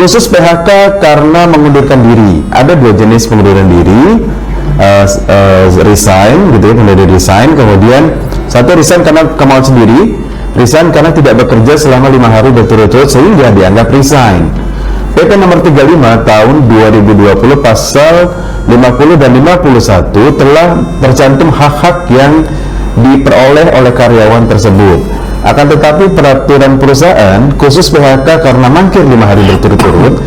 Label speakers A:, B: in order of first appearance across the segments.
A: Khusus PHK karena mengundurkan diri. Ada dua jenis pengunduran diri, resign gitu ya, pengunduran diri resign. Kemudian satu resign karena kemauan sendiri, resign karena tidak bekerja selama 5 hari berturut-turut sehingga dianggap resign. PP nomor 35 tahun 2020 pasal 50 dan 51 telah tercantum hak-hak yang diperoleh oleh karyawan tersebut. Akan tetapi peraturan perusahaan khusus PHK karena mangkir 5 hari berturut-turut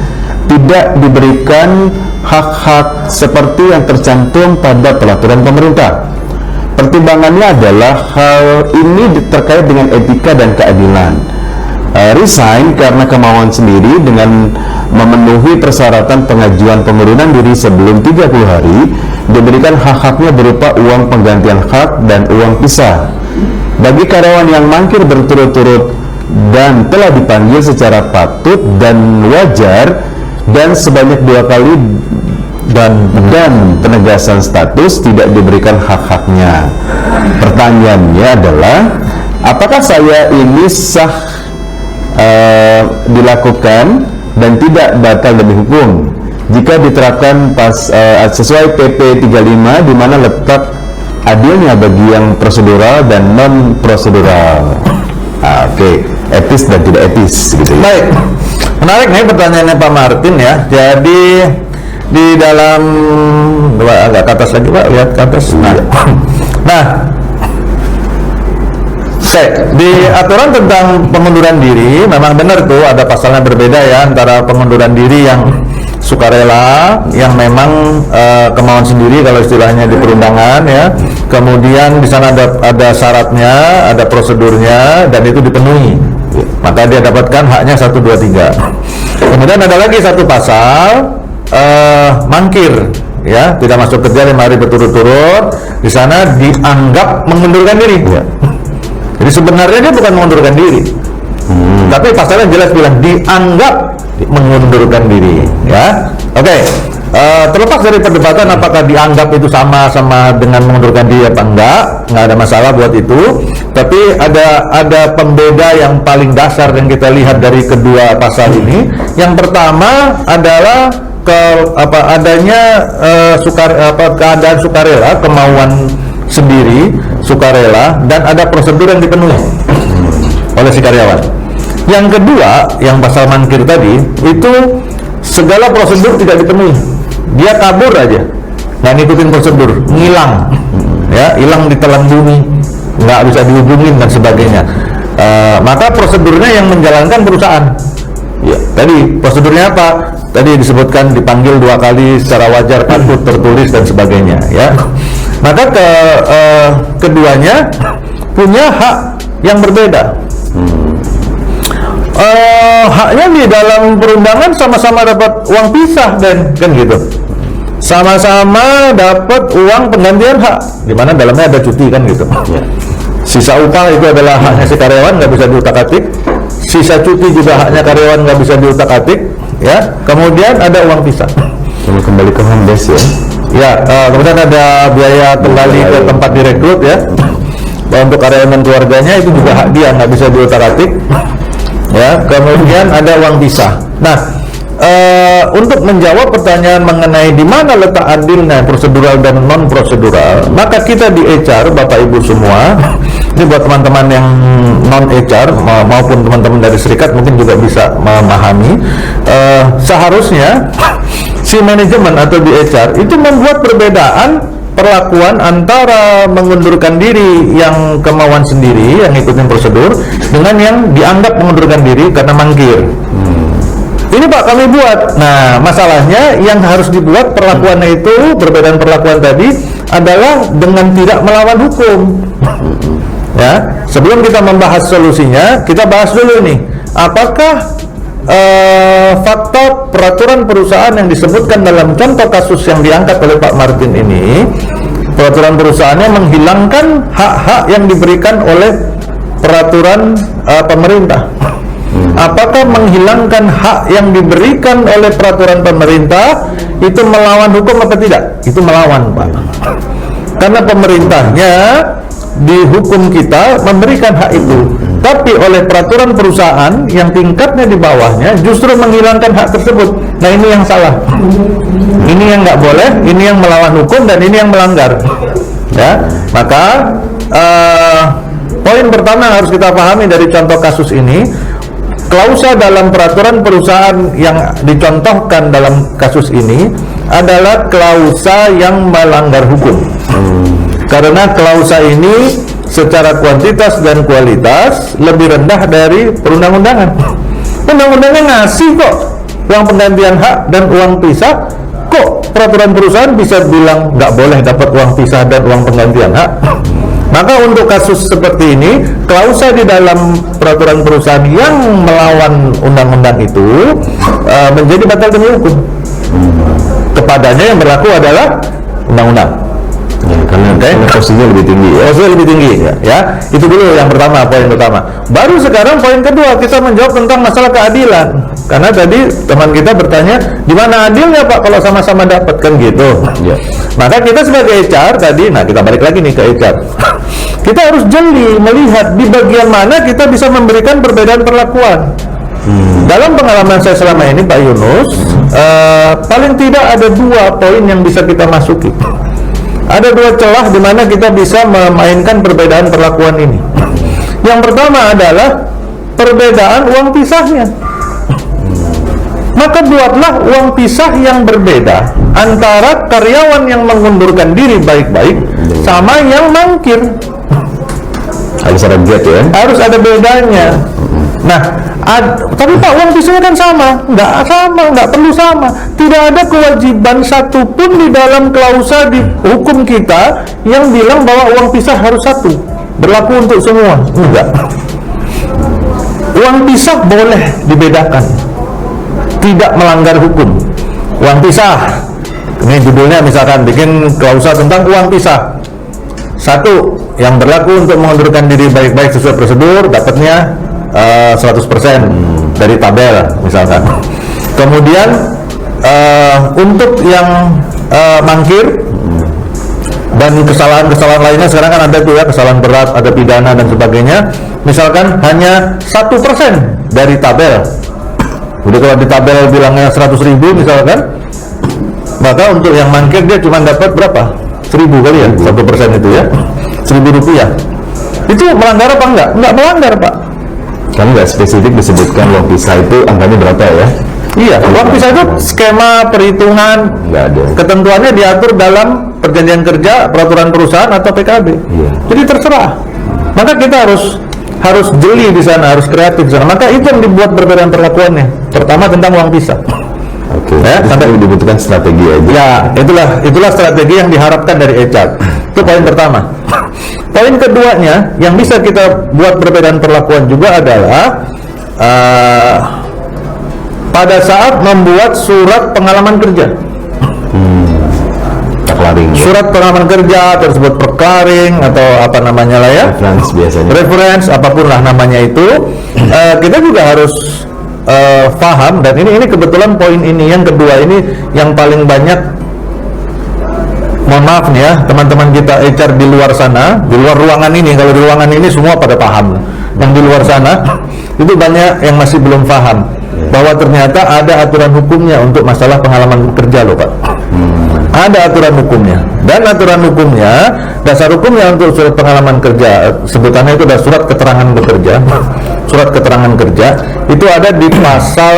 A: tidak diberikan hak-hak seperti yang tercantum pada peraturan pemerintah. Pertimbangannya adalah hal ini terkait dengan etika dan keadilan. Resign karena kemauan sendiri dengan memenuhi persyaratan pengajuan pengunduran diri sebelum 30 hari diberikan hak-haknya berupa uang penggantian hak dan uang pisah. Bagi karyawan yang mangkir berturut-turut dan telah dipanggil secara patut dan wajar dan sebanyak 2 kali dan penegasan status tidak diberikan hak-haknya. Pertanyaannya adalah, apakah saya ini sah dilakukan dan tidak batal demi hukum jika diterapkan sesuai PP 35 di mana letak adilnya bagi yang prosedural dan non prosedural. Oke, etis dan tidak etis gitu ya.
B: Baik, menarik nih pertanyaannya Pak Martin ya. Jadi di dalam agak ke atas lagi Pak, lihat ke atas. Nah, oke, di aturan tentang pengunduran diri memang benar tuh ada pasalnya berbeda ya antara pengunduran diri yang sukarela yang memang kemauan sendiri kalau istilahnya di perundangan ya. Kemudian di sana ada syaratnya, ada prosedurnya dan itu dipenuhi. Maka dia dapatkan haknya 1, 2, 3. Kemudian ada lagi satu pasal mangkir ya, tidak masuk kerja 5 hari berturut-turut. Di sana dianggap mengundurkan diri. Ya. Jadi sebenarnya dia bukan mengundurkan diri, tapi pasalnya jelas bilang dianggap mengundurkan diri, ya. Oke. Terlepas dari perdebatan apakah dianggap itu sama dengan mengundurkan diri apa enggak ada masalah buat itu. Tapi ada pembeda yang paling dasar yang kita lihat dari kedua pasal ini. Yang pertama adalah adanya keadaan sukarela, kemauan sendiri, sukarela, dan ada prosedur yang dipenuhi oleh si karyawan. Yang kedua, yang pasal mangkir tadi, itu segala prosedur tidak dipenuhi. Dia kabur aja, nggak ngikutin prosedur, ngilang, ya, hilang ditelan bumi, nggak bisa dihubungin dan sebagainya. Maka prosedurnya yang menjalankan perusahaan. Ya, tadi prosedurnya apa? Tadi disebutkan dipanggil 2 kali secara wajar, patut, tertulis dan sebagainya, ya. Maka keduanya punya hak yang berbeda. Haknya di dalam perundangan sama-sama dapat uang pisah dan kan gitu. Sama-sama dapat uang penggantian hak, di mana dalamnya ada cuti kan gitu. Sisa upah itu adalah haknya si karyawan, nggak bisa diutak-atik. Sisa cuti juga haknya karyawan, nggak bisa diutak-atik. Ya, kemudian ada uang pisah.
A: Kembali ke home base ya.
B: Ya, kemudian ada biaya kembali ke tempat direkrut ya. Untuk karyawan dan keluarganya itu juga hak dia, nggak bisa diutak-atik. Ya, kemudian ada uang pisah. Nah, untuk menjawab pertanyaan mengenai di mana letak adilnya prosedural dan non prosedural, maka kita di HR, Bapak Ibu semua, ini buat teman-teman yang non HR maupun teman-teman dari serikat mungkin juga bisa memahami, seharusnya si manajemen atau di HR itu membuat perbedaan perlakuan antara mengundurkan diri yang kemauan sendiri, yang ngikutin prosedur, dengan yang dianggap mengundurkan diri karena mangkir. Ini Pak kami buat. Nah, masalahnya yang harus dibuat perlakuannya itu, perbedaan perlakuan tadi adalah dengan tidak melawan hukum. Ya, sebelum kita membahas solusinya, kita bahas dulu nih, apakah fakta peraturan perusahaan yang disebutkan dalam contoh kasus yang diangkat oleh Pak Martin ini, peraturan perusahaannya menghilangkan hak-hak yang diberikan oleh peraturan pemerintah. Apakah menghilangkan hak yang diberikan oleh peraturan pemerintah itu melawan hukum atau tidak? Itu melawan, Pak. Karena pemerintahnya di hukum kita memberikan hak itu, tapi oleh peraturan perusahaan yang tingkatnya di bawahnya justru menghilangkan hak tersebut. Nah, ini yang salah, ini yang nggak boleh, ini yang melawan hukum, dan ini yang melanggar. Ya, maka poin pertama yang harus kita pahami dari contoh kasus ini, klausa dalam peraturan perusahaan yang dicontohkan dalam kasus ini adalah klausa yang melanggar hukum. Karena klausa ini secara kuantitas dan kualitas lebih rendah dari perundang-undangan. Undang-undangnya ngasih kok uang penggantian hak dan uang pisah, kok peraturan perusahaan bisa bilang nggak boleh dapat uang pisah dan uang penggantian hak? Maka untuk kasus seperti ini, klausa di dalam peraturan perusahaan yang melawan undang-undang itu menjadi batal demi hukum. Kepadanya yang berlaku adalah undang-undang.
A: Ya, karena posisinya lebih tinggi ya.
B: Posisinya lebih tinggi ya. Itu dulu yang pertama, poin pertama. Baru sekarang poin kedua kita menjawab tentang masalah keadilan. Karena tadi teman kita bertanya, di mana adilnya Pak kalau sama-sama dapat, kan gitu.
A: Ya.
B: Maka kita sebagai HR tadi, nah kita balik lagi nih ke HR. Kita harus jeli melihat di bagian mana kita bisa memberikan perbedaan perlakuan. Dalam pengalaman saya selama ini Pak Yunus, paling tidak ada 2 poin yang bisa kita masuki. Ada 2 celah di mana kita bisa memainkan perbedaan perlakuan ini. Yang pertama adalah perbedaan uang pisahnya. Maka buatlah uang pisah yang berbeda antara karyawan yang mengundurkan diri baik-baik sama yang mangkir.
A: Harus ada gap ya.
B: Harus ada bedanya. Nah, tapi Pak, uang pisahnya kan sama. Nggak perlu sama. Tidak ada kewajiban satupun di dalam klausa di hukum kita yang bilang bahwa uang pisah harus satu, berlaku untuk semua. Enggak. Uang pisah boleh dibedakan, tidak melanggar hukum. Uang pisah, ini judulnya misalkan bikin klausa tentang uang pisah. 1, yang berlaku untuk mengundurkan diri baik-baik sesuai prosedur, dapatnya 100% dari tabel misalkan. Kemudian untuk yang mangkir dan kesalahan-kesalahan lainnya, sekarang kan ada tuh ya, kesalahan berat, ada pidana dan sebagainya, misalkan hanya 1% dari tabel. Udah, kalau di tabel bilangnya 100.000 misalkan, maka untuk yang mangkir dia cuma dapat berapa? 1.000 kali ya, 1% itu ya, Rp1.000. Itu melanggar apa enggak? Enggak melanggar Pak.
A: Kan nggak spesifik disebutkan uang pisah itu angkanya berapa ya?
B: Iya, uang pisah itu skema perhitungan,
A: Nggak ada.
B: ketentuannya diatur dalam perjanjian kerja, peraturan perusahaan atau PKB.
A: Iya.
B: Jadi terserah. Maka kita harus jeli di sana, harus kreatif di sana. Maka itu yang dibuat perbedaan perlakuannya. Pertama tentang uang pisah.
A: Oke.
B: Ya,
A: Sampai dibutuhkan strategi aja.
B: Ya, itulah strategi yang diharapkan dari HR. Itu poin pertama. Poin keduanya yang bisa kita buat perbedaan perlakuan juga adalah pada saat membuat surat pengalaman kerja.
A: Perklaring.
B: Surat pengalaman kerja tersebut perklaring atau apa namanya lah ya.
A: Reference biasanya.
B: Reference apapun lah namanya itu, kita juga harus paham, dan ini kebetulan poin ini yang kedua ini yang paling banyak. Mohon maaf nih ya teman-teman kita HR di luar sana, di luar ruangan ini. Kalau di ruangan ini semua pada paham. Yang di luar sana itu banyak yang masih belum paham bahwa ternyata ada aturan hukumnya untuk masalah pengalaman kerja loh Pak. Ada aturan hukumnya, dan aturan hukumnya, dasar hukumnya untuk surat pengalaman kerja, sebutannya itu adalah surat keterangan bekerja. Surat keterangan kerja itu ada di pasal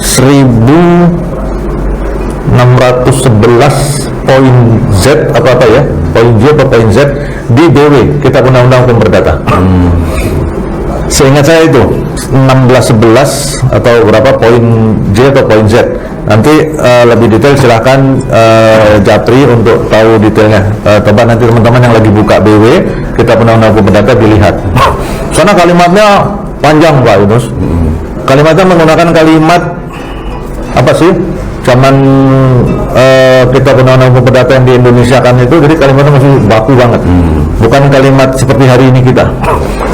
B: 1611 poin Z apa ya, poin J atau poin Z di BW Kitab Undang-Undang Hukum Perdata. Seingat saya itu 1611 atau berapa poin J atau poin Z. Nanti lebih detail silahkan Japri untuk tahu detailnya. Coba nanti teman-teman yang lagi buka BW Kitab Undang-Undang Hukum Perdata dilihat. Soalnya kalimatnya panjang Pak Yunus. Kalimatnya menggunakan kalimat apa sih? Zaman kita Undang-Undang Hukum Perdata yang di Indonesia kan itu, jadi kalimatnya masih baku banget. Bukan kalimat seperti hari ini kita.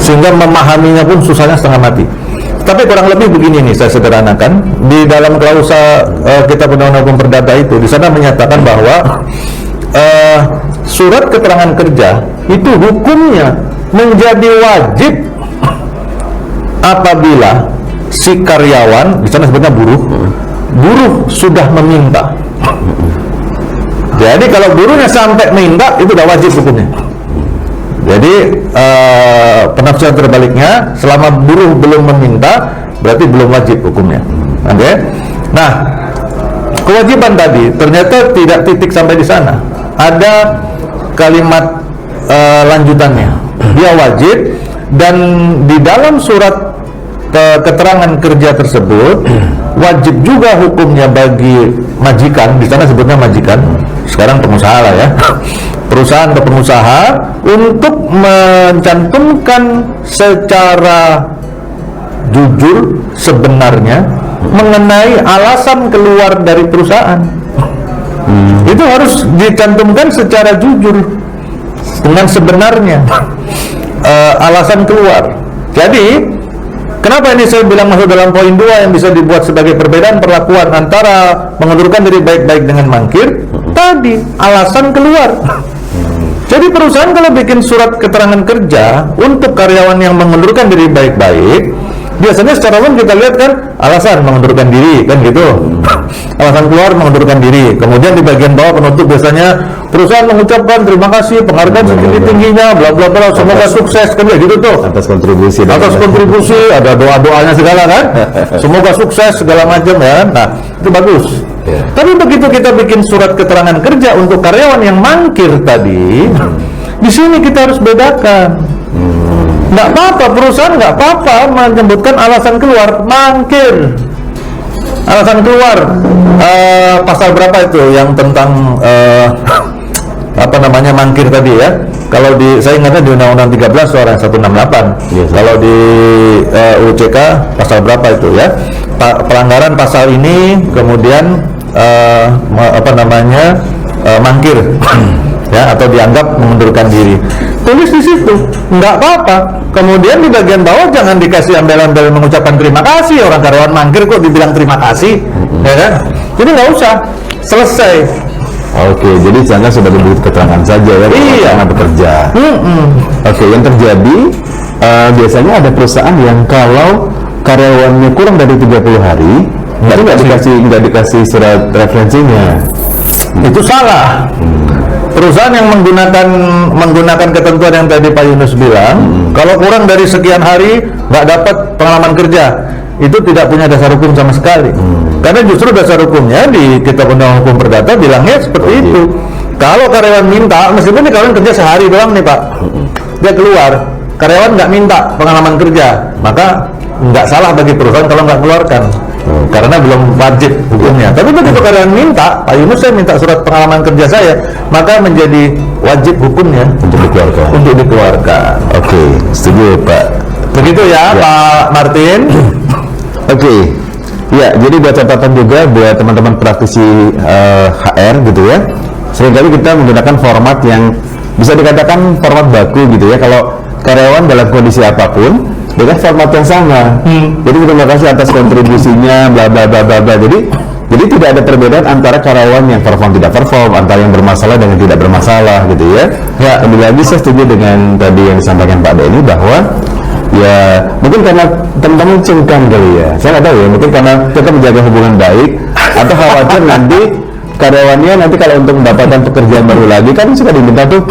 B: Sehingga memahaminya pun susahnya setengah mati. Tapi kurang lebih begini nih, saya sederhanakan. Di dalam klausa Kitab Undang-Undang Hukum Perdata itu, di sana menyatakan bahwa surat keterangan kerja itu hukumnya menjadi wajib apabila si karyawan, di sana sebutnya buruh sudah meminta. Jadi kalau buruhnya sampai minta, itu udah wajib hukumnya. Jadi penafsiran terbaliknya, selama buruh belum meminta, berarti belum wajib hukumnya. Oke? Nah, kewajiban tadi ternyata tidak titik sampai di sana. Ada kalimat lanjutannya. Dia wajib, dan di dalam surat keterangan kerja tersebut wajib juga hukumnya bagi majikan, di sana sebutnya majikan, sekarang pengusaha lah ya, perusahaan atau pengusaha, untuk mencantumkan secara jujur sebenarnya mengenai alasan keluar dari perusahaan. Itu harus dicantumkan secara jujur dengan sebenarnya alasan keluar. Jadi kenapa ini saya bilang masuk dalam poin 2 yang bisa dibuat sebagai perbedaan perlakuan antara mengundurkan diri baik-baik dengan mangkir? Tadi alasan keluar. Jadi perusahaan kalau bikin surat keterangan kerja untuk karyawan yang mengundurkan diri baik-baik, biasanya secara umum kita lihat kan alasan mengundurkan diri, kan gitu. Alasan keluar mengundurkan diri. Kemudian di bagian bawah penutup biasanya perusahaan mengucapkan terima kasih, penghargaan setinggi-tingginya, bla bla bla, semoga sukses, kan gitu tuh. Atas kontribusi, ada doa-doanya segala kan. Semoga sukses segala macam ya. Nah, itu bagus. Tapi begitu kita bikin surat keterangan kerja untuk karyawan yang mangkir tadi, di sini kita harus bedakan. Nggak apa-apa, perusahaan nggak apa-apa menyebutkan alasan keluar, mangkir. Alasan keluar, pasal berapa itu yang tentang apa namanya mangkir tadi ya? Kalau di, saya ingatnya di Undang-Undang 13 soal 168. Yes. Kalau di UCK pasal berapa itu ya? Pelanggaran pasal ini kemudian apa namanya mangkir ya, atau dianggap mengundurkan diri. Tulis di situ, nggak apa-apa. Kemudian di bagian bawah jangan dikasih embel-embel mengucapkan terima kasih. Orang karyawan mangkir kok dibilang terima kasih, ya kan? Jadi nggak usah, selesai.
A: Oke, jadi sana sebagai bukti keterangan saja ya, karena bekerja. Oke, yang terjadi biasanya ada perusahaan yang kalau karyawannya kurang dari 30 hari, nggak dikasih surat referensinya.
B: Itu salah. Perusahaan yang menggunakan ketentuan yang tadi Pak Yunus bilang, kalau kurang dari sekian hari nggak dapat pengalaman kerja, itu tidak punya dasar hukum sama sekali. Karena justru dasar hukumnya di Kitab Undang Hukum Perdata bilangnya seperti itu. Kalau karyawan minta, meskipun ini karyawan kerja sehari doang nih Pak, dia keluar, karyawan nggak minta pengalaman kerja, maka nggak salah bagi perusahaan kalau nggak keluarkan. Karena belum wajib hukumnya. Tapi begitu karyawan minta, Pak Yunus saya minta surat pengalaman kerja saya, maka menjadi wajib hukumnya untuk dikeluarkan.
A: Oke, setuju Pak.
B: Begitu ya, Pak Martin.
A: Oke. Ya, jadi buat catatan juga buat teman-teman praktisi HR gitu ya. Seringkali kita menggunakan format yang bisa dikatakan format baku gitu ya. Kalau karyawan dalam kondisi apapun dengan format yang sama. Jadi terima kasih atas kontribusinya, bla bla bla bla bla. Jadi tidak ada perbedaan antara karyawan yang perform tidak perform, antara yang bermasalah dengan tidak bermasalah gitu ya. Ya, lebih lagi saya setuju dengan tadi yang disampaikan Pak Denny bahwa ya mungkin karena teman-teman cengkam kali ya. Saya nggak tahu ya, mungkin karena kita menjaga hubungan baik atau khawatir nanti karyawannya nanti kalau untuk mendapatkan pekerjaan baru lagi kan suka diminta tuh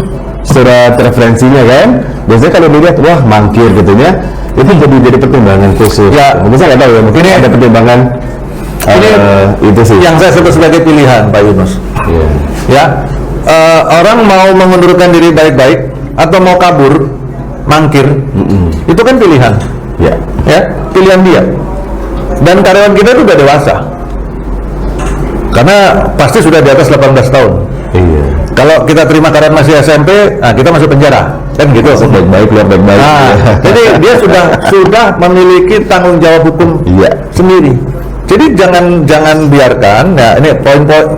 A: surat referensinya kan. Biasanya kalau dilihat wah mangkir gitu ya. Itu jadi pertimbangan khusus. Ya, mungkin saya nggak tahu ya, mungkin ada pertimbangan itu sih.
B: Yang saya sebut sebagai pilihan, Pak Yunus. Ya, orang mau mengundurkan diri baik-baik atau mau kabur, mangkir, itu kan pilihan. Ya, pilihan dia. Dan karyawan kita itu udah dewasa, karena pasti sudah di atas 18 tahun.
A: Iya.
B: Kalau kita terima karyawan masih SMP, nah kita masuk penjara, kan gitu.
A: Baik-baik, luar baik-baik.
B: Nah, jadi dia sudah memiliki tanggung jawab hukum sendiri. Jadi jangan biarkan. Nah, ini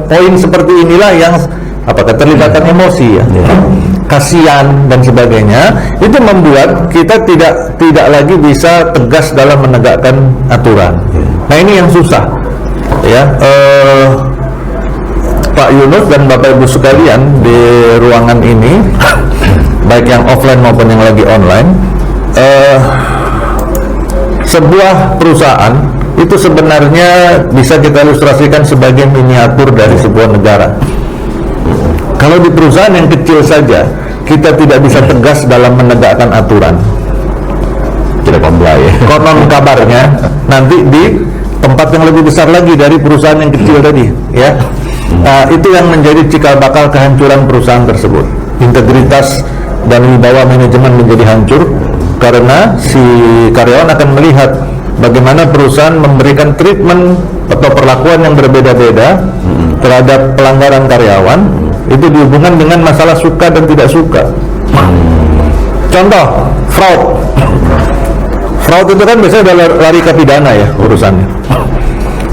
B: poin seperti inilah yang keterlibatan emosi ya, kasihan dan sebagainya, itu membuat kita tidak lagi bisa tegas dalam menegakkan aturan. Nah, ini yang susah, ya. Pak Yunus dan Bapak Ibu sekalian di ruangan ini, baik yang offline maupun yang lagi online, sebuah perusahaan itu sebenarnya bisa kita ilustrasikan sebagai miniatur dari sebuah negara. Kalau di perusahaan yang kecil saja kita tidak bisa tegas dalam menegakkan aturan,
A: Tidak comply ya.
B: konon kabarnya nanti di tempat yang lebih besar lagi dari perusahaan yang kecil tadi, ya. Itu yang menjadi cikal bakal kehancuran perusahaan tersebut. Integritas dan wibawa manajemen menjadi hancur karena si karyawan akan melihat bagaimana perusahaan memberikan treatment atau perlakuan yang berbeda-beda terhadap pelanggaran karyawan. Itu dihubungkan dengan masalah suka dan tidak suka. Contoh, fraud. Fraud itu kan biasanya udah lari ke pidana ya urusannya.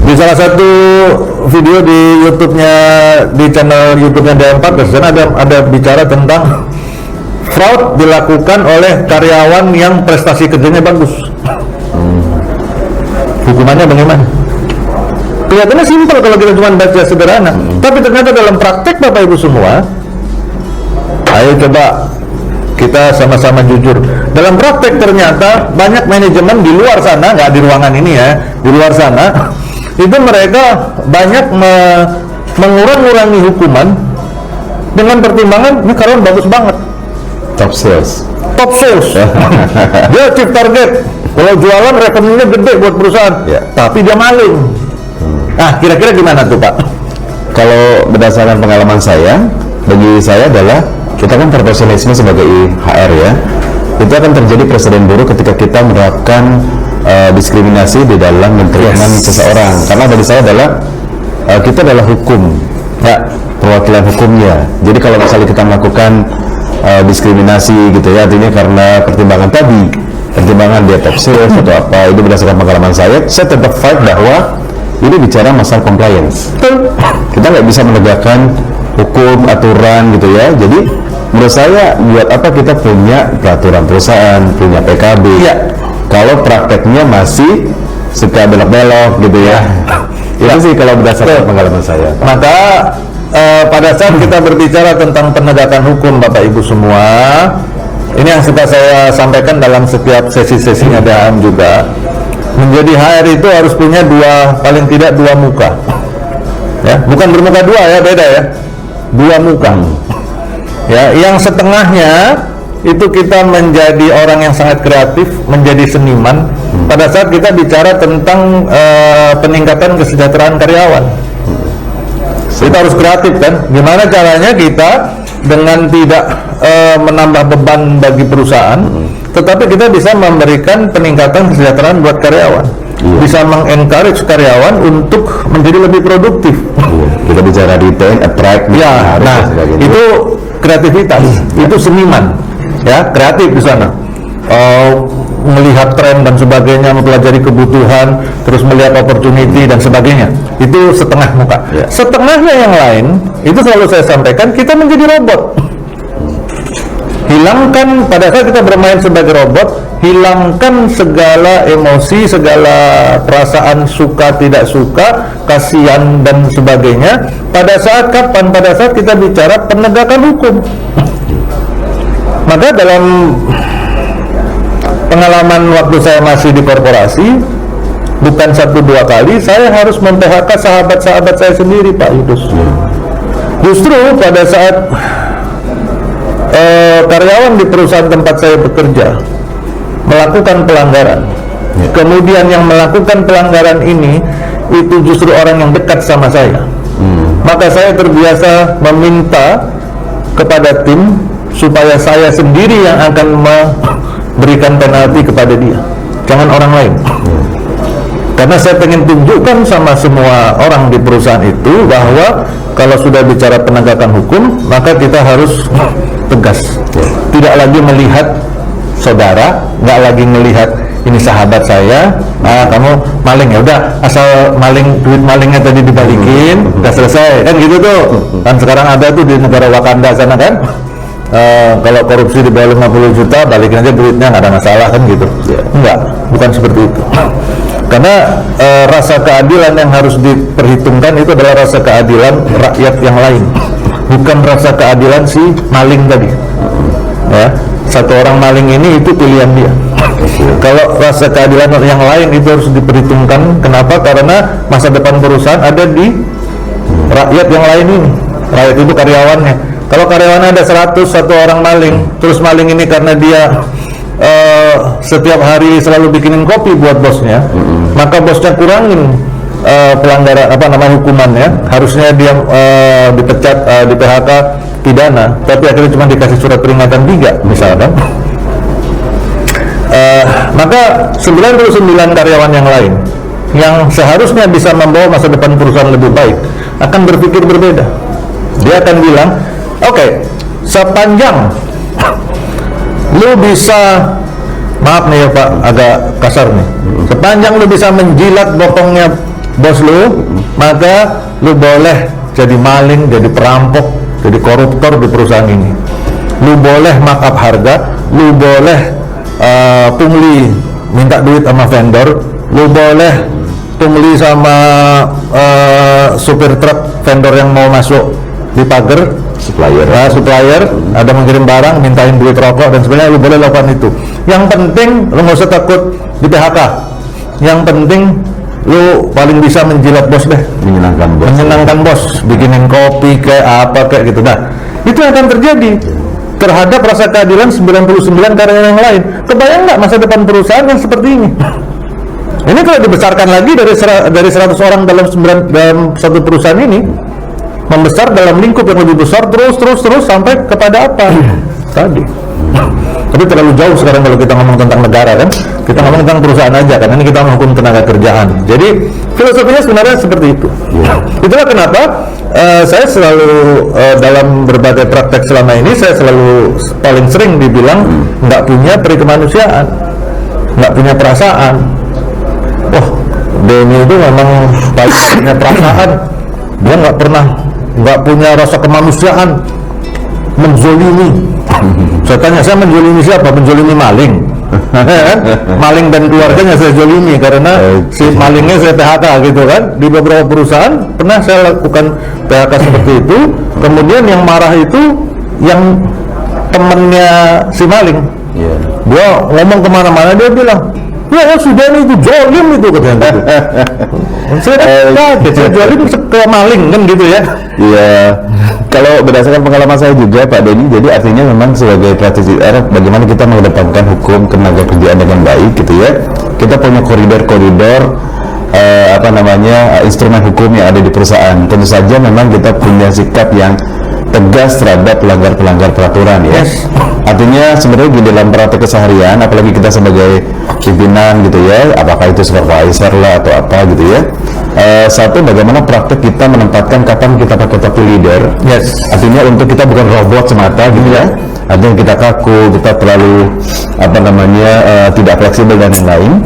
B: Di salah satu video di YouTube-nya, di channel YouTube-nya D4, ada bicara tentang fraud dilakukan oleh karyawan yang prestasi kerjanya bagus. Hukumannya bagaimana? Kelihatannya simpel kalau kita cuma baca sederhana, tapi ternyata dalam praktek Bapak Ibu semua, ayo coba kita sama-sama jujur. Dalam praktek ternyata banyak manajemen di luar sana, nggak di ruangan ini ya, di luar sana, itu mereka banyak mengurang-urangi hukuman dengan pertimbangan ini karyawan bagus banget,
A: Top sales. Dia
B: dia chief target, kalau jualan rekeningnya gede buat perusahaan,
A: Ya.
B: tapi dia maling. Kira-kira gimana tuh Pak?
A: Kalau berdasarkan pengalaman saya, bagi saya adalah kita kan profesionalisme sebagai HR ya, itu akan terjadi presiden buruk ketika kita menerapkan diskriminasi di dalam mentreatment seseorang. Karena bagi saya adalah kita adalah hukum, ya, perwakilan hukumnya. Jadi kalau misalnya kita melakukan diskriminasi gitu ya, artinya karena pertimbangan dia top sales atau apa, itu berdasarkan pengalaman saya tetap fight bahwa ini bicara masalah compliance. Kita nggak bisa menegakkan hukum, aturan gitu ya. Jadi menurut saya buat apa kita punya peraturan perusahaan, punya PKB kalau prakteknya masih suka belok-belok gitu ya. Itu sih kalau berdasarkan pengalaman saya.
B: Maka pada saat kita berbicara tentang penegakan hukum Bapak Ibu semua, ini yang suka saya sampaikan dalam setiap sesi-sesinya DAM juga, menjadi HR itu harus punya paling tidak dua muka, ya, bukan bermuka dua ya, beda ya, dua muka. Ya, yang setengahnya itu kita menjadi orang yang sangat kreatif, menjadi seniman pada saat kita bicara tentang peningkatan kesejahteraan karyawan. Kita harus kreatif kan, gimana caranya kita dengan tidak menambah beban bagi perusahaan, tetapi kita bisa memberikan peningkatan kesejahteraan buat karyawan, bisa mengencourage karyawan untuk menjadi lebih produktif.
A: Kita bicara retain, attract,
B: Ya, nah itu kreativitas, itu seniman, ya, kreatif di sana. Melihat tren dan sebagainya, mempelajari kebutuhan, terus melihat opportunity dan sebagainya. Itu setengah muka. Setengahnya yang lain, itu selalu saya sampaikan, kita menjadi robot. Hilangkan, pada saat kita bermain sebagai robot, hilangkan segala emosi, segala perasaan suka, tidak suka, kasihan dan sebagainya. Pada saat kapan? Pada saat kita bicara penegakan hukum. Maka dalam pengalaman waktu saya masih di korporasi, bukan 1-2 kali saya harus mem-PHK sahabat-sahabat saya sendiri, Pak Yudus. Justru pada saat karyawan di perusahaan tempat saya bekerja melakukan pelanggaran, kemudian yang melakukan pelanggaran ini itu justru orang yang dekat sama saya, maka saya terbiasa meminta kepada tim supaya saya sendiri yang akan memberikan penalti kepada dia, jangan orang lain. Karena saya pengen tunjukkan sama semua orang di perusahaan itu bahwa kalau sudah bicara penegakan hukum, maka kita harus tegas. Tidak lagi melihat saudara, nggak lagi melihat ini sahabat saya, kamu maling, ya udah asal maling, duit malingnya tadi dibalikin, udah selesai, kan gitu tuh. Kan sekarang ada tuh di negara Wakanda sana kan, kalau korupsi di bawah 50 juta, balikin aja duitnya, nggak ada masalah kan gitu. Enggak, bukan seperti itu. Karena rasa keadilan yang harus diperhitungkan itu adalah rasa keadilan rakyat yang lain, bukan rasa keadilan si maling tadi. Ya, satu orang maling ini itu pilihan dia. Kalau rasa keadilan yang lain itu harus diperhitungkan. Kenapa? Karena masa depan perusahaan ada di rakyat yang lain ini. Rakyat itu karyawannya. Kalau karyawannya ada 100, satu orang maling, terus maling ini karena dia setiap hari selalu bikinin kopi buat bosnya, maka bosnya kurangin pelanggaran hukumannya. Harusnya dia dipecat, di PHK, pidana, tapi akhirnya cuma dikasih surat peringatan 3 misalkan. Maka 99 karyawan yang lain yang seharusnya bisa membawa masa depan perusahaan lebih baik akan berpikir berbeda. Dia akan bilang, oke, sepanjang lu bisa, maaf nih ya Pak, agak kasar nih, sepanjang lu bisa menjilat bokongnya bos lu, maka lu boleh jadi maling, jadi perampok, jadi koruptor di perusahaan ini. Lu boleh markup harga, lu boleh pungli, minta duit sama vendor, lu boleh pungli sama supir truk vendor yang mau masuk di pagar, supplier ada mengirim barang, mintain duit rokok dan sebagainya, lu boleh lakukan itu. Yang penting lu nggak usah takut di PHK. Yang penting lu paling bisa menjilat bos deh, menyenangkan bos, bikinin kopi kayak apa kayak gitu. Nah, itu yang akan terjadi terhadap rasa keadilan 99 karyawan yang lain. Kebayang nggak masa depan perusahaan yang seperti ini? Ini kalau dibesarkan lagi dari 100 orang dalam satu perusahaan ini, membesar dalam lingkup yang lebih besar terus sampai kepada apa tadi. Tapi terlalu jauh sekarang kalau kita ngomong tentang negara kan, kita ngomong tentang perusahaan aja, karena ini kita menghukum tenaga kerjaan. Jadi filosofinya sebenarnya seperti itu. Itulah kenapa saya selalu dalam berbagai praktek selama ini, saya selalu paling sering dibilang nggak punya peri kemanusiaan, nggak punya perasaan. Wah, Denny itu memang paling punya perasaan, dia nggak punya rasa kemanusiaan, menzolimi. Saya tanya, saya menzolimi siapa? Menzolimi maling. Maling dan keluarganya saya zolimi karena si malingnya saya PHK gitu kan. Di beberapa perusahaan pernah saya lakukan PHK seperti itu. Kemudian yang marah itu yang temennya si maling. Dia ngomong kemana-mana, dia bilang, ya sudah ini itu zolim itu katanya. Saya zolim ke maling kan gitu ya.
A: Iya. Kalau berdasarkan pengalaman saya juga Pak Denny, jadi artinya memang sebagai praktisi bagaimana kita mengedepankan hukum tenaga kerjaan dengan baik gitu ya. Kita punya koridor-koridor instrumen hukum yang ada di perusahaan. Tentu saja memang kita punya sikap yang tegas terhadap pelanggar-pelanggar peraturan ya. Artinya sebenarnya di dalam praktek keseharian, apalagi kita sebagai pimpinan gitu ya, apakah itu supervisor lah atau apa gitu ya. Satu, bagaimana praktek kita menempatkan kapan kita pakai topi leader. Artinya untuk kita bukan robot semata gitu ya. Artinya kita kaku, kita terlalu tidak fleksibel dan lain-lain.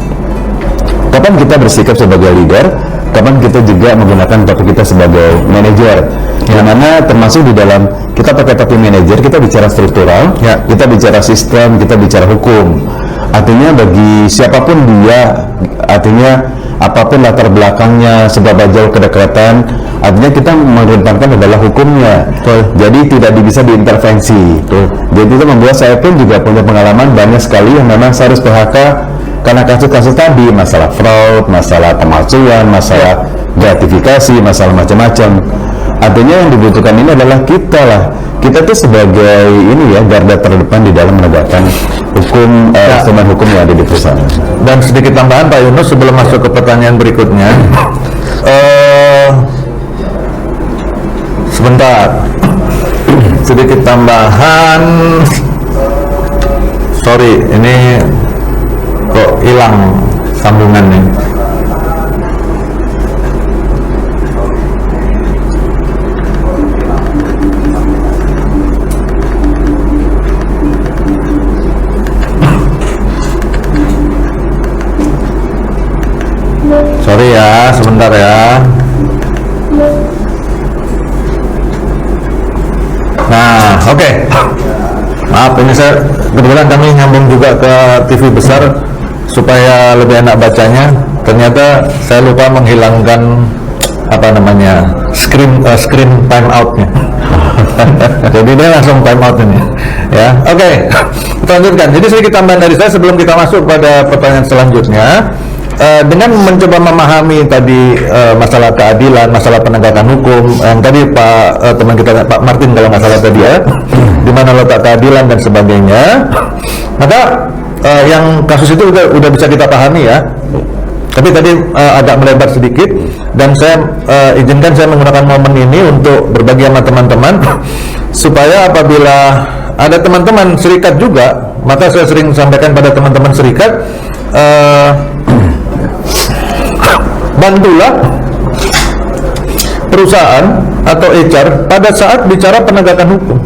A: Kapan kita bersikap sebagai leader, kapan kita juga menggunakan topi kita sebagai manajer. Yang mana termasuk di dalam kita pakai topi manajer, kita bicara struktural, kita bicara sistem, kita bicara hukum. Artinya bagi siapapun dia, artinya apapun latar belakangnya, seberapa jauh kedekatan, artinya kita mengedepankan adalah hukumnya. Jadi tidak bisa diintervensi. Jadi itu membuat saya pun juga punya pengalaman banyak sekali yang memang saya harus PHK karena kasus-kasus tadi, masalah fraud, masalah pemalsuan, masalah gratifikasi, masalah macam-macam. Artinya yang dibutuhkan ini adalah kita tuh sebagai ini ya, garda terdepan di dalam menegakkan hukum, instrumen hukum yang ada di perusahaan.
B: Dan sedikit tambahan Pak Yunus sebelum masuk ke pertanyaan berikutnya. Sebentar, sedikit tambahan. Sorry, ini kok hilang sambungannya. Sorry ya, sebentar ya. Nah, oke. Maaf, ini saya kebetulan kami nyambung juga ke TV besar supaya lebih enak bacanya. ternyata saya lupa menghilangkan apa namanya screen time outnya. Jadi dia langsung time out ini ya. Oke, kita lanjutkan. Jadi sedikit tambahan dari saya sebelum kita masuk pada pertanyaan selanjutnya. Dengan mencoba memahami tadi masalah keadilan, masalah penegakan hukum yang tadi teman kita Pak Martin kalau nggak salah tadi ya, di mana letak keadilan dan sebagainya, maka yang kasus itu udah bisa kita pahami ya. Tapi tadi agak melebar sedikit, dan saya izinkan saya menggunakan momen ini untuk berbagi sama teman-teman supaya apabila ada teman-teman serikat juga, maka saya sering sampaikan pada teman-teman serikat, bantulah perusahaan atau HR pada saat bicara penegakan hukum.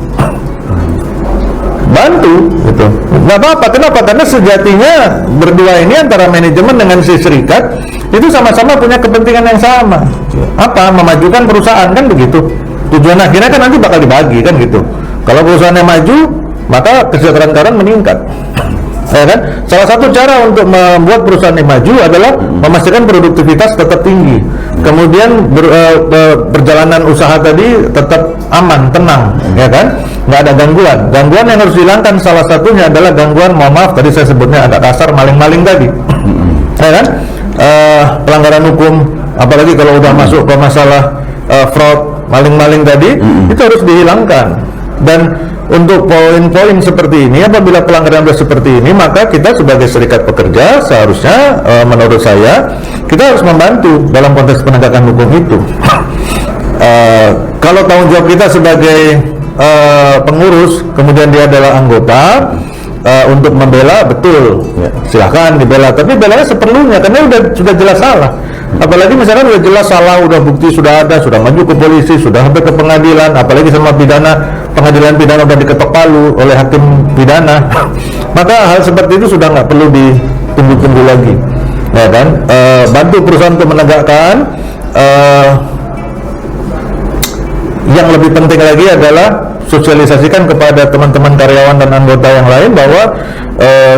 B: Bantu gitu. Nggak apa-apa, kenapa? Karena sejatinya berdua ini antara manajemen dengan si serikat itu sama-sama punya kepentingan yang sama. Apa? Memajukan perusahaan, kan begitu. Tujuan akhirnya kan nanti bakal dibagi kan gitu. Kalau perusahaannya maju, maka kesejahteraan karyawan meningkat. Ya kan? Salah satu cara untuk membuat perusahaan ini maju adalah memastikan produktivitas tetap tinggi. Kemudian perjalanan usaha tadi tetap aman, tenang, ya kan? Nggak ada gangguan. Gangguan yang harus dihilangkan salah satunya adalah gangguan, mohon maaf tadi saya sebutnya agak kasar, maling-maling tadi. Ya kan? Pelanggaran hukum, apalagi kalau udah masuk ke masalah fraud, maling-maling tadi, itu harus dihilangkan. Dan untuk poin-poin seperti ini, apabila pelanggaran sudah seperti ini, maka kita sebagai serikat pekerja seharusnya, menurut saya, kita harus membantu dalam konteks penegakan hukum itu. Kalau tanggung jawab kita sebagai pengurus, kemudian dia adalah anggota, untuk membela, betul, silahkan dibela, tapi belanya seperlunya, karena sudah jelas salah. Apalagi misalkan sudah jelas salah, udah bukti sudah ada, sudah maju ke polisi, sudah sampai ke pengadilan, apalagi sama pengadilan pidana udah diketok palu oleh hakim pidana, maka hal seperti itu sudah nggak perlu ditunggu-tunggu lagi, ya kan? Bantu perusahaan untuk menegakkan. Yang lebih penting lagi adalah sosialisasikan kepada teman-teman karyawan dan anggota yang lain bahwa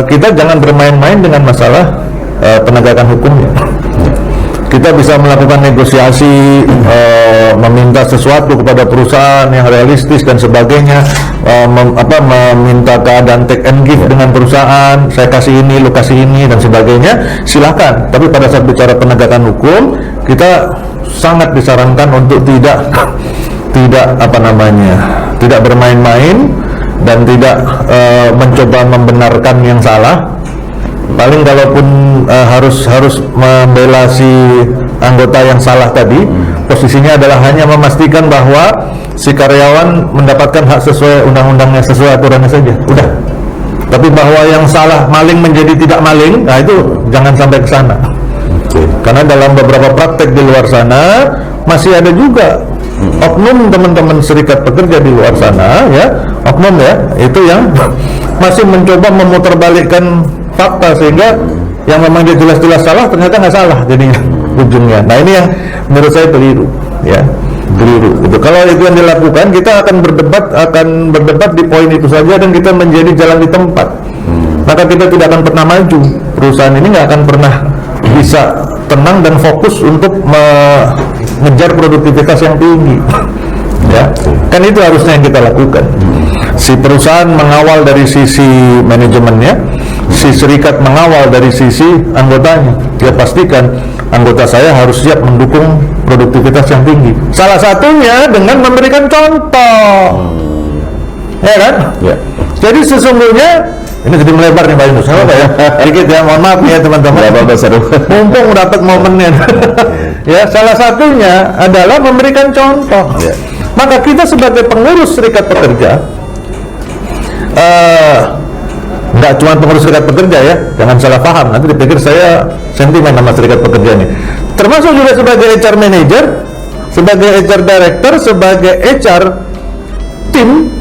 B: kita jangan bermain-main dengan masalah penegakan hukumnya. Kita bisa melakukan negosiasi, meminta sesuatu kepada perusahaan yang realistis dan sebagainya, meminta keadaan take and give dengan perusahaan, saya kasih ini, lu kasih ini dan sebagainya, silakan. Tapi pada saat bicara penegakan hukum, kita sangat disarankan untuk tidak bermain-main dan tidak mencoba membenarkan yang salah. Paling kalaupun harus membela si anggota yang salah tadi, posisinya adalah hanya memastikan bahwa si karyawan mendapatkan hak sesuai undang-undangnya, sesuai aturannya saja, udah. Tapi bahwa yang salah maling menjadi tidak maling, nah itu jangan sampai ke sana. Karena dalam beberapa praktek di luar sana masih ada juga oknum teman-teman serikat pekerja di luar sana, ya, oknum ya, itu yang masih mencoba memutarbalikkan fakta sehingga yang memang dia jelas-jelas salah ternyata nggak salah jadinya ujungnya. Nah ini yang menurut saya keliru, ya, keliru. Gitu. Kalau itu yang dilakukan, kita akan berdebat di poin itu saja dan kita menjadi jalan di tempat. Maka kita tidak akan pernah maju. Perusahaan ini nggak akan pernah bisa tenang dan fokus untuk mengejar produktivitas yang tinggi. Ya, kan itu harusnya yang kita lakukan. Si perusahaan mengawal dari sisi manajemennya, si serikat mengawal dari sisi anggotanya. Dia pastikan anggota saya harus siap mendukung produktivitas yang tinggi. Salah satunya dengan memberikan contoh, ya kan? Ya. Jadi sesungguhnya ini jadi melebar nih Pak Yunus, apa ya? Dikit ya, mohon maaf ya teman-teman. Mumpung dapat momennya. Ya, salah satunya adalah memberikan contoh. Ya. Maka kita sebagai pengurus serikat pekerja, nggak cuma pengurus serikat pekerja ya, jangan salah paham. Nanti dipikir saya sentimen sama serikat pekerja nih. Termasuk juga sebagai HR manager, sebagai HR director, sebagai HR tim,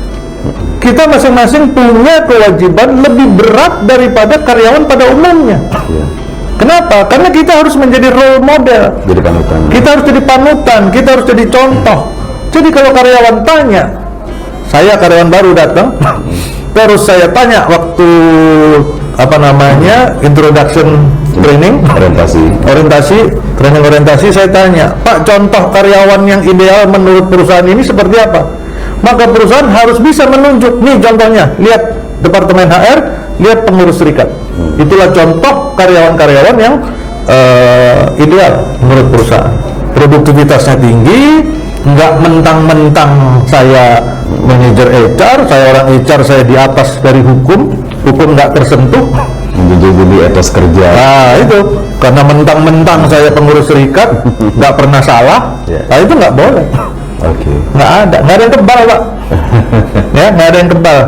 B: kita masing-masing punya kewajiban lebih berat daripada karyawan pada umumnya. Kenapa? Karena kita harus menjadi role model. Jadi panutan. Kita harus jadi panutan, kita harus jadi contoh. Jadi kalau karyawan tanya, saya karyawan baru datang, terus saya tanya waktu apa namanya introduction training, orientasi, saya tanya, Pak, contoh karyawan yang ideal menurut perusahaan ini seperti apa? Maka perusahaan harus bisa menunjuk, nih contohnya, lihat Departemen HR, lihat pengurus serikat. Itulah contoh karyawan-karyawan yang ideal menurut perusahaan. Produktivitasnya tinggi, nggak mentang-mentang saya manajer HR, saya orang HR, saya di atas dari hukum nggak tersentuh.
A: Menjunjung etos kerja.
B: Nah itu, karena mentang-mentang saya pengurus serikat, nggak pernah salah, nah itu nggak boleh.
A: Oke.
B: Nggak ada yang kebal, Pak. Ya, nggak ada yang kebal.